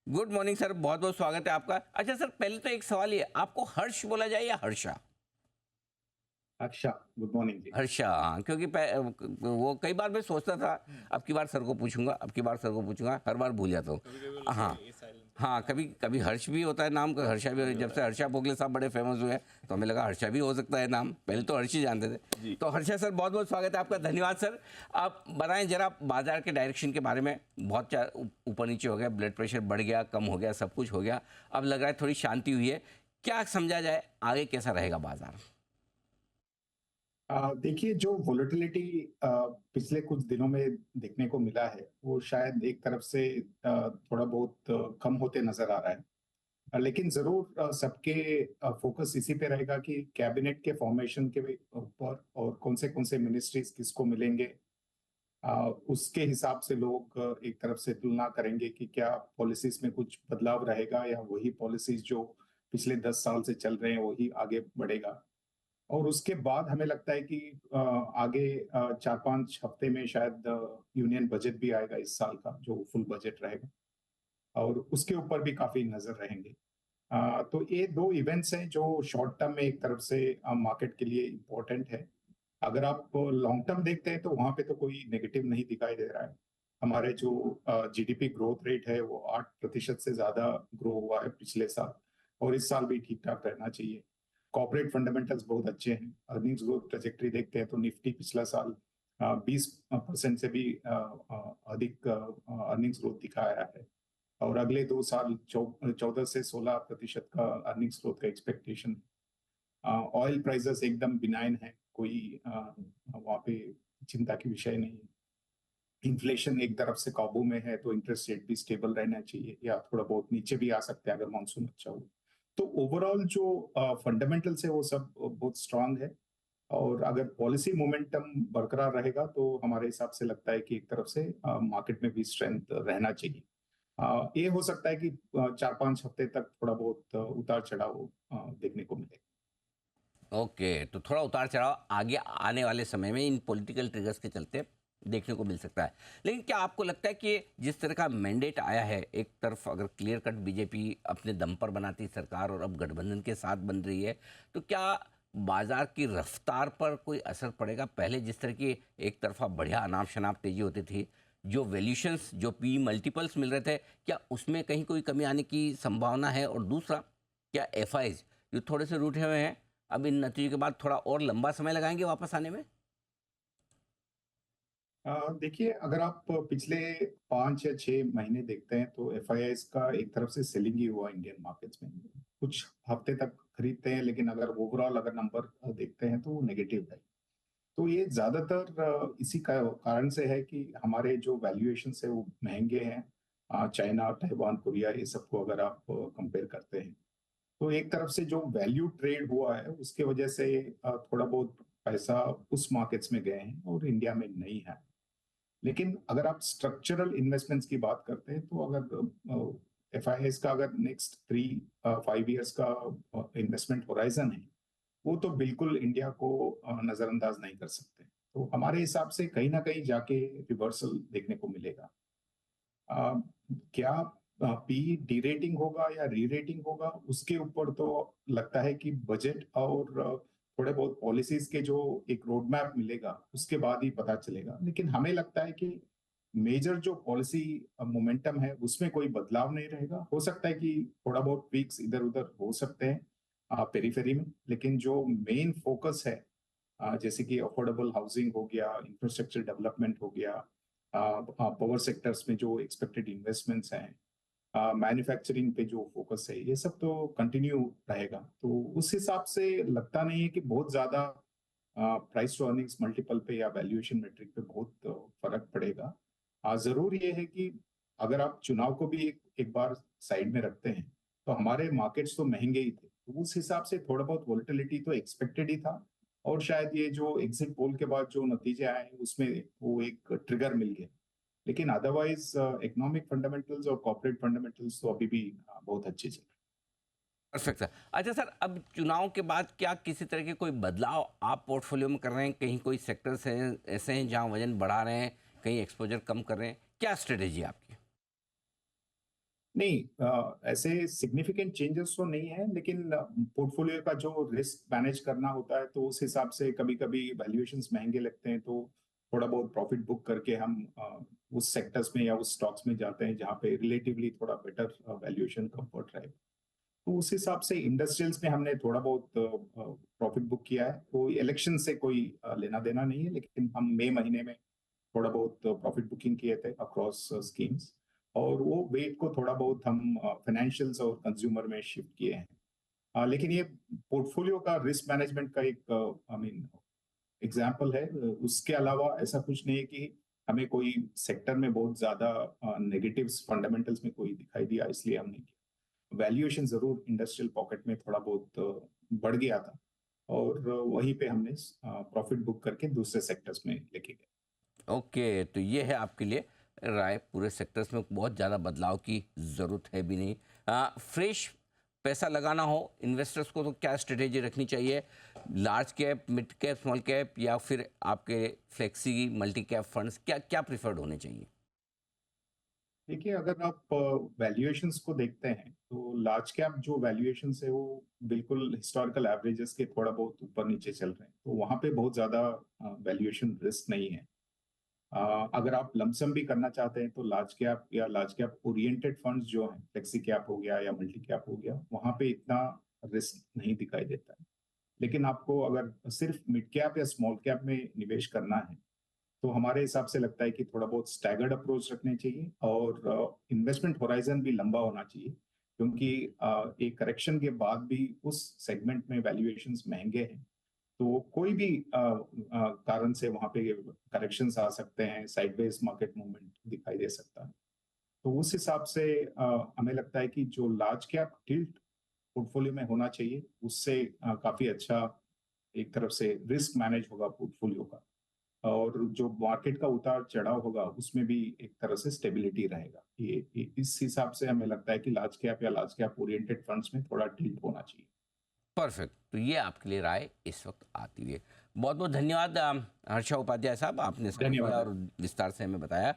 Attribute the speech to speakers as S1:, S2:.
S1: Good morning sir, बहुत बहुत स्वागत है आपका। अच्छा सर, पहले तो एक सवाल ये, आपको हर्ष बोला जाए या हर्षा?
S2: अच्छा, गुड मॉर्निंग जी।
S1: हर्षा, हाँ, क्योंकि वो कई बार मैं सोचता था, अब की बार सर को पूछूंगा, अब की बार सर को पूछूंगा, हर बार भूल जाता हूँ।
S3: कभी कभी लगता
S1: हाँ।
S3: है ये साइलेंस का
S1: हाँ,
S3: नाम
S1: कभी कभी हर्ष भी होता है नाम का, हर्षा भी
S3: भी
S1: जब
S3: होता
S1: से
S3: है।
S1: हर्षा भोगले साहब बड़े फेमस हुए हैं तो हमें लगा हर्षा भी हो सकता है नाम, पहले तो हर्ष ही जानते थे।
S3: जी।
S1: तो हर्षा सर, बहुत बहुत स्वागत है आपका, धन्यवाद सर। आप बताएं जरा बाजार के डायरेक्शन के बारे में। बहुत ऊपर नीचे हो गया, ब्लड प्रेशर बढ़ गया, कम हो गया, सब कुछ हो गया, अब लग रहा है थोड़ी शांति हुई है। क्या समझा जाए, आगे कैसा रहेगा बाजार?
S2: देखिए, जो वोलेटिलिटी पिछले कुछ दिनों में देखने को मिला है, वो शायद एक तरफ से थोड़ा बहुत कम होते नजर आ रहा है। लेकिन जरूर सबके फोकस इसी पे रहेगा कि कैबिनेट के फॉर्मेशन के ऊपर और कौन से मिनिस्ट्रीज किसको मिलेंगे। उसके हिसाब से लोग एक तरफ से तुलना करेंगे कि क्या पॉलिसीज में कुछ बदलाव रहेगा या वही पॉलिसीज जो पिछले 10 साल से चल रहे हैं वही आगे बढ़ेगा। और उसके बाद हमें लगता है कि आगे 4-5 हफ्ते में शायद यूनियन बजट भी आएगा इस साल का, जो फुल बजट रहेगा, और उसके ऊपर भी काफी नजर रहेंगे। तो ये दो इवेंट्स हैं जो शॉर्ट टर्म में एक तरफ से मार्केट के लिए इम्पोर्टेंट है। अगर आप लॉन्ग टर्म देखते हैं तो वहां पे तो कोई नेगेटिव नहीं दिखाई दे रहा है। हमारे जो जीडीपी ग्रोथ रेट है वो 8% से ज्यादा ग्रो हुआ है पिछले साल, और इस साल भी ठीक ठाक रहना चाहिए। कॉर्पोरेट फंडामेंटल्स बहुत अच्छे हैं। अर्निंग्स ग्रोथ ट्रेजेक्टरी देखते हैं तो निफ्टी पिछला साल 20% से भी अधिक अर्निंग्स ग्रोथ दिखाया है, और अगले 2 साल 14 से 16% का अर्निंग्स ग्रोथ का एक्सपेक्टेशन। ऑयल प्राइसेस एकदम बिनाइन है, कोई वहाँ पे चिंता की विषय नहीं है। इन्फ्लेशन एक तरफ से काबू में है, तो इंटरेस्ट रेट भी स्टेबल रहना चाहिए या थोड़ा बहुत नीचे भी आ सकते हैं अगर मानसून अच्छा हो। तो ओवरऑल जो फंडामेंटल्स है वो सब बहुत स्ट्रांग है। और अगर पॉलिसी मोमेंटम बरकरार रहेगा तो हमारे हिसाब से लगता है कि एक तरफ से मार्केट में भी स्ट्रेंथ रहना चाहिए। ये हो सकता है कि 4-5 हफ्ते तक थोड़ा बहुत उतार चढ़ाव देखने को मिले।
S1: ओके, तो थोड़ा उतार चढ़ाव आगे आने वाले समय में इन पॉलिटिकल ट्रिगर्स के चलते देखने को मिल सकता है। लेकिन क्या आपको लगता है कि जिस तरह का मैंडेट आया है, एक तरफ अगर क्लियर कट बीजेपी अपने दम पर बनाती सरकार और अब गठबंधन के साथ बन रही है, तो क्या बाजार की रफ्तार पर कोई असर पड़ेगा? पहले जिस तरह की एक तरफा बढ़िया अनाप शनाप तेजी होती थी, जो वैल्यूशंस, जो पी मल्टीपल्स मिल रहे थे, क्या उसमें कहीं कोई कमी आने की संभावना है? और दूसरा, क्या एफआईज जो थोड़े से रूठे हुए हैं, अब इन नतीजों के बाद थोड़ा और लंबा समय लगाएंगे वापस आने में?
S2: देखिए, अगर आप पिछले 5 या 6 महीने देखते हैं तो एफआईआईस का एक तरफ से सेलिंग ही हुआ इंडियन मार्केट्स में। कुछ हफ्ते तक खरीदते हैं, लेकिन अगर ओवरऑल अगर नंबर देखते हैं तो वो नेगेटिव है। तो ये ज्यादातर इसी का कारण से है कि हमारे जो वैल्यूएशन है वो महंगे हैं। चाइना, ताइवान, कोरिया, ये सबको अगर आप कंपेयर करते हैं तो एक तरफ से जो वैल्यू ट्रेड हुआ है उसके वजह से थोड़ा बहुत पैसा उस मार्केट्स में गए हैं और इंडिया में नहीं है। लेकिन अगर आप स्ट्रक्चरल इन्वेस्टमेंट्स की बात करते हैं तो अगर एफआईआईस का अगर नेक्स्ट 3-5 इयर्स का इन्वेस्टमेंट होराइजन है, वो तो बिल्कुल इंडिया को नजरअंदाज नहीं कर सकते। तो हमारे हिसाब से कहीं ना कहीं जाके रिवर्सल देखने को मिलेगा। अ, क्या पी डी रेटिंग होगा या री रेटिंग होगा, उसके ऊपर तो लगता है कि बजट और थोड़े बहुत पॉलिसीज के जो एक रोड मैप मिलेगा उसके बाद ही पता चलेगा। लेकिन हमें लगता है कि मेजर जो पॉलिसी मोमेंटम है उसमें कोई बदलाव नहीं रहेगा। हो सकता है कि थोड़ा बहुत ट्वीक्स इधर उधर हो सकते हैं पेरीफेरी में, लेकिन जो मेन फोकस है, जैसे कि अफोर्डेबल हाउसिंग हो गया, इंफ्रास्ट्रक्चर डेवलपमेंट हो गया, पावर सेक्टर्स में जो एक्सपेक्टेड इन्वेस्टमेंट्स हैं, मैन्युफैक्चरिंग पे जो फोकस है, ये सब तो कंटिन्यू रहेगा। तो उस हिसाब से लगता नहीं है कि बहुत ज्यादा प्राइस टू अर्निंग्स मल्टीपल पे या वैल्यूएशन मेट्रिक पे बहुत फर्क पड़ेगा। जरूर ये है कि अगर आप चुनाव को भी एक बार साइड में रखते हैं तो हमारे मार्केट्स तो महंगे ही थे, तो उस हिसाब से थोड़ा बहुत वोलेटिलिटी तो एक्सपेक्टेड ही था। और शायद ये जो एग्जिट पोल के बाद जो नतीजे आए उसमें वो एक ट्रिगर मिल गया। लेकिन अदरवाइज इकोनॉमिक फंडामेंटल्स और कॉर्पोरेट फंडामेंटल्स तो अभी भी बहुत अच्छे चल रहे
S1: परफेक्ट सर। अच्छा सर, अब चुनाव के बाद क्या किसी तरह के कोई बदलाव आप पोर्टफोलियो में कर रहे हैं? कहीं कोई सेक्टर्स हैं ऐसे हैं जहां वजन बढ़ा रहे हैं, कहीं एक्सपोजर कम कर रहे हैं? क्या स्ट्रेटेजी है आपकी?
S2: नहीं, ऐसे सिग्निफिकेंट चेंजेस तो नहीं है, लेकिन पोर्टफोलियो का जो रिस्क मैनेज करना होता है तो उस हिसाब से कभी-कभी वैल्यूएशंस महंगे लगते हैं, तो थोड़ा बहुत प्रॉफिट बुक करके हम उस सेक्टर्स में या उस स्टॉक्स में जाते हैं जहाँ पे रिलेटिवली थोड़ा बेटर वैल्यूएशन कंफर्ट रहे। तो उस हिसाब से इंडस्ट्रियल्स में हमने थोड़ा बहुत प्रॉफिट बुक किया है। कोई इलेक्शन से कोई लेना देना नहीं है, लेकिन हम मई महीने में थोड़ा बहुत प्रॉफिट बुकिंग किए थे अक्रॉस स्कीम्स, और वो वेट को थोड़ा बहुत हम फाइनेंशियल्स और कंज्यूमर में शिफ्ट किए हैं। लेकिन ये पोर्टफोलियो का रिस्क मैनेजमेंट का एक आई मीन एग्जाम्पल है। उसके अलावा ऐसा कुछ नहीं है कि हमें कोई सेक्टर में बहुत ज्यादा नेगेटिव्स फंडामेंटल्स में कोई दिखाई दिया इसलिए हम नहीं किया। वैल्यूएशन जरूर इंडस्ट्रियल पॉकेट में थोड़ा बहुत बढ़ गया था, और वहीं पे हमने प्रॉफिट बुक करके दूसरे सेक्टर्स में लेके गए।
S1: ओके, तो ये है आपके लिए राय। पूरे सेक्टर्स में बहुत ज़्यादा बदलाव की ज़रूरत है भी नहीं। फ्रेश पैसा लगाना हो इन्वेस्टर्स को तो क्या स्ट्रेटेजी रखनी चाहिए? Large cap, mid cap, small cap, या फिर आपके फ्लेक्सी मल्टी कैप फंड्स, क्या क्या प्रिफर्ड होने चाहिए?
S2: देखिए, अगर आप वैल्यूएशंस को देखते हैं तो लार्ज कैप जो वैल्यूएशंस है वो बिल्कुल हिस्टोरिकल एवरेजेस के थोड़ा बहुत ऊपर नीचे चल रहे हैं, तो वहां पे बहुत ज्यादा वैल्यूएशन रिस्क नहीं है। अगर आप लमसम भी करना चाहते हैं तो लार्ज कैप या लार्ज कैप ओरिएंटेड फंड्स जो हैं, फ्लेक्सी कैप हो गया या मल्टी कैप हो गया, वहां पे इतना रिस्क नहीं दिखाई देता है। लेकिन आपको अगर सिर्फ मिड कैप या स्मॉल कैप में निवेश करना है तो हमारे हिसाब से लगता है कि थोड़ा बहुत स्टैगर्ड अप्रोच रखने चाहिए, और इन्वेस्टमेंट होराइजन भी लंबा होना चाहिए, क्योंकि एक करेक्शन के बाद भी उस सेगमेंट में वैल्यूएशंस महंगे हैं। तो कोई भी कारण से वहां पे करेक्शंस आ सकते हैं, साइडवेज मार्केट मूवमेंट दिखाई दे सकता है। तो उस हिसाब से हमें लगता है कि जो लार्ज कैप टिल्ट पोर्टफोलियो में होना चाहिए, उससे काफी अच्छा एक तरफ से रिस्क मैनेज होगा पोर्टफोलियो का, और जो मार्केट का उतार चढ़ाव होगा उसमें भी एक तरह से स्टेबिलिटी रहेगा। ये इस हिसाब से हमें लगता है कि लार्ज कैप या लार्ज कैप ओरिएंटेड फंड्स में थोड़ा टिल्ट होना चाहिए।
S1: परफेक्ट, तो ये आपके लिए राय इस वक्त आती है। बहुत बहुत धन्यवाद हर्षा उपाध्याय साहब, आपने समय दिया
S2: धन्यवाद।
S1: और विस्तार से हमें बताया।